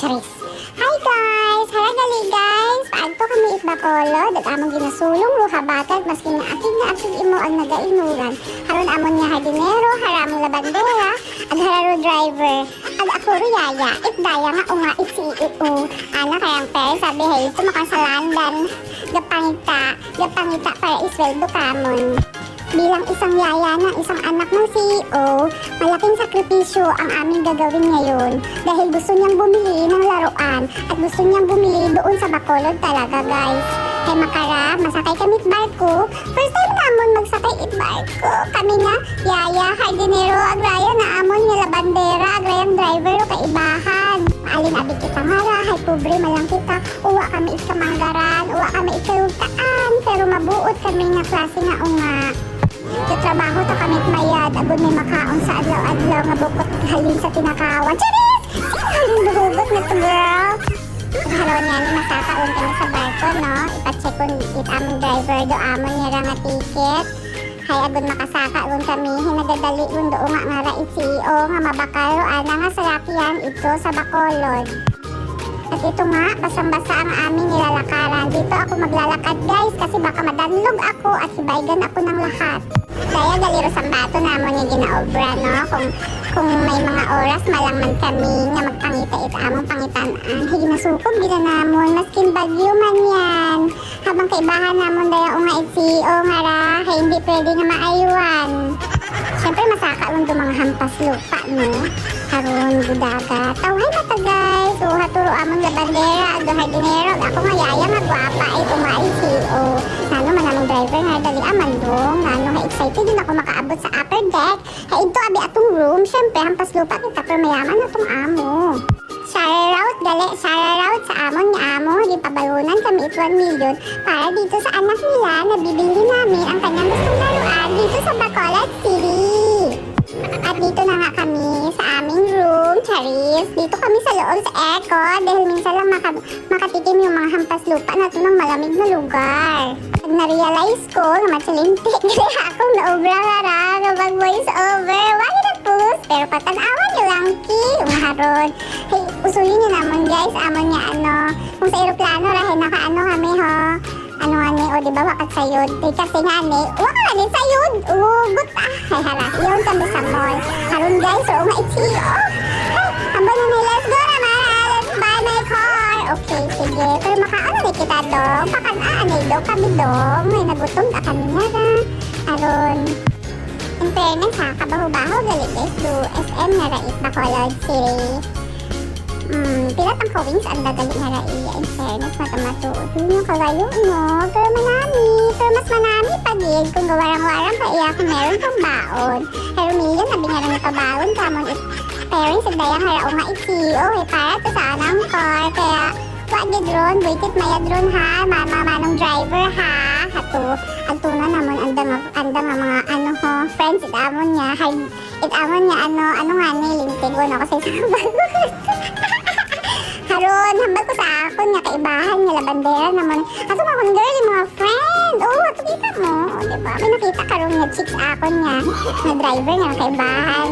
Charis. Hi guys! Haragali guys! Paanto kami itbakolod at among ginasulong ruha batat maski na akig imo ang nagainuran. Haron amon nga hardinero, haramong labandera, ag hararo driver. Ag ako riyaya, itdaya nga o nga iti-ito. Ana kayang pera sabi hey, ito makasalandan. Gapangita para isweldo kamon. Bilang isang yaya ng isang anak ng CEO, malaking sakripisyo ang aming gagawin ngayon dahil gusto niyang bumili ng laruan at gusto niyang bumili doon sa Bacolod talaga guys. Kay makara, masakay kami it barko. First time namon magsakay it barko. Kami nga, yaya, hardinero, agraya na amon nga labandera, agrayang driver o kaibahan. Maalin abig kita ngara, hay pobre malang kita, uwa kami ikamanggaran, uwa kami ikarugtaan, pero mabuot kami nga klase nga unga. Trabaho to kamit mayad, agod may makaon sa adlaw-adlaw nga bukot halin sa tinakawan. Charis! Sino halin duhugot na to girl? Halo niya ni masakaon kami sa barko, no? Ipacheck kung it among driver do amon niya nga ticket. Hay agod makasaka ron kami, hinagadali ron do nga ra CEO nga mabakaro ana nga salakyan ito sa Bacolod. At ito nga, basang-basa ang aming nilalakaran. Dito ako maglalakad guys kasi baka madanlog ako at hibaygan ako ng lahat. Kaya galiro sa bato namon yung ginaobra, no? Kung may mga oras malangman kami nga magpangita ito among pangitanaan. Ginasukog gina namon, maskin bagyo man yan. Habang kaibahan namon daya o nga CEO nga ra, hindi pwede nga maayuan. Siyempre masaka lang do mga hampas lupa, no? Haron, budaga. Tawhay mata guys. So, haturo among labandera, ag hardinero. Ako nga yaya nga gwapa ay umay CEO. Nano man among driver nga dali aman dong. Nano nga excited din ako makaabot sa upper deck. Kaya ito abi atong room. Siyempre, hampas lupa kita pero mayaman na itong amo. Shoutout gali, shoutout sa amon nga amo. Di pabalunan kami 1 million para dito sa anak nila na bibili namin ang kanyang gustong laruan dito sa Bacolod City. At dito na nga kami sa aming room, Charis. Dito kami sa loob sa aircon dahil minsan lang makatikim yung mga hampas lupa na ito ng malamig na lugar. Pag na-realize ko na matsalintik, kaya akong naobra nga ra, kapag voice over, wala na post. Pero patanawan nyo lang ki, umaharon. Hey, usulin nyo naman guys, amon niya kung sa aeroplano rahin nakaano kami ho. Ano nga ni, o diba wakat sayod? Kasi nga ni, waka nga ni sayod! Ugot ay hala, yun kami sa mall. Harun guys, o nga itsio. Ay, hamba na na, let's go naman, let's buy my car. Okay, sige, pero makaano na kita dong, pakanaan na daw kami dong. May nagutom na kami nga na. Harun, in fairness ha, kabaho-baho galit guys, do SM nga rait Bacolod City. Pilat ang kawings ang dadaling nga raiya. In fairness, matamatuod yung kawayo mo. Pero mas manami pa din. Kung gawarang-warang pa iya kung meron pang baon. Pero million, nabi nga lang ipabaon ka mo. Parents, dayang harao nga i-CEO. Para to sa anang car. Kaya, wag di drone. Waited maya drone ha. Manong driver ha. Hato, ang tuna naman, anda nga mga friends, itamon niya. Itamon niya, ano nga nilintig. Wala ko sa isang bago. Haron, hambal ko sa akon nga kaibahan nga labandera naman. Ato mga kong girl, yung mga friend. Ato kita mo. Diba? May nakita karon nga chicks akon nga. Nga driver nga kaibahan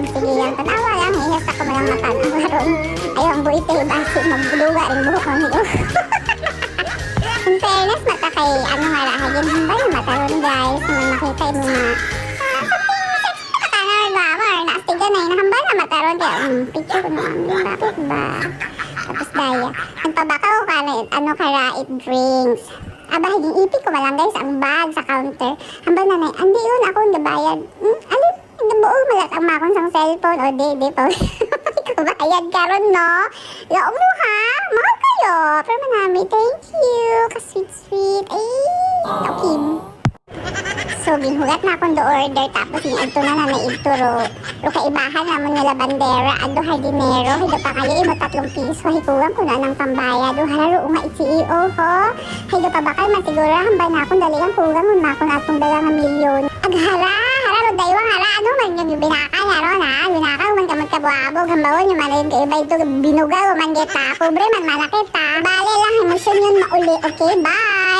sige yan, tanawa lang. Ihas ako malang matanaw. Haron, ayaw ang buit eh. Basi, magbuluga rin buhok mo niyo. In fairness, mata kay nga rahagin. Hambal yung mata ron guys. Nung makita yung mga nastiga na yun. Hambal na mata ron. Kaya, picture ko naman. Bakit ba? Tapos daya. Ang pabakaw ka na, karait drinks. Aba, higing ipit ko malang guys, ang bag sa counter. Hamba na andi yun, ako nabayad. Alin, nabuong malatang makon sang cellphone. O, di pa. Ikabayad ka ron, no? Laong mo ha, mahal kayo. Pero manami, thank you. Ka-sweet. Ay, okay. So, ginhulat na akong do-order. Tapos, ito na naituro. Pero kaibahan naman nga labandera. Ado hardinero. Hido pa kayo, imo 3 piso. Hikuwang ko na ng pambaya. Do hararo nga i-CEO ho. Hido pa bakal masiguro. Hambay na akong daligang kulang. Nun na akong atong 2 milyon. Aghara. Hararo daywang hara. Ano man yung binaka na ron ha. Binaka man ka magkabuabog. Hambawon yung man yung iba ito. Binugaw man kita. Pobre man malakita. Bale lang. Emosyon yun mauli. Okay, bye.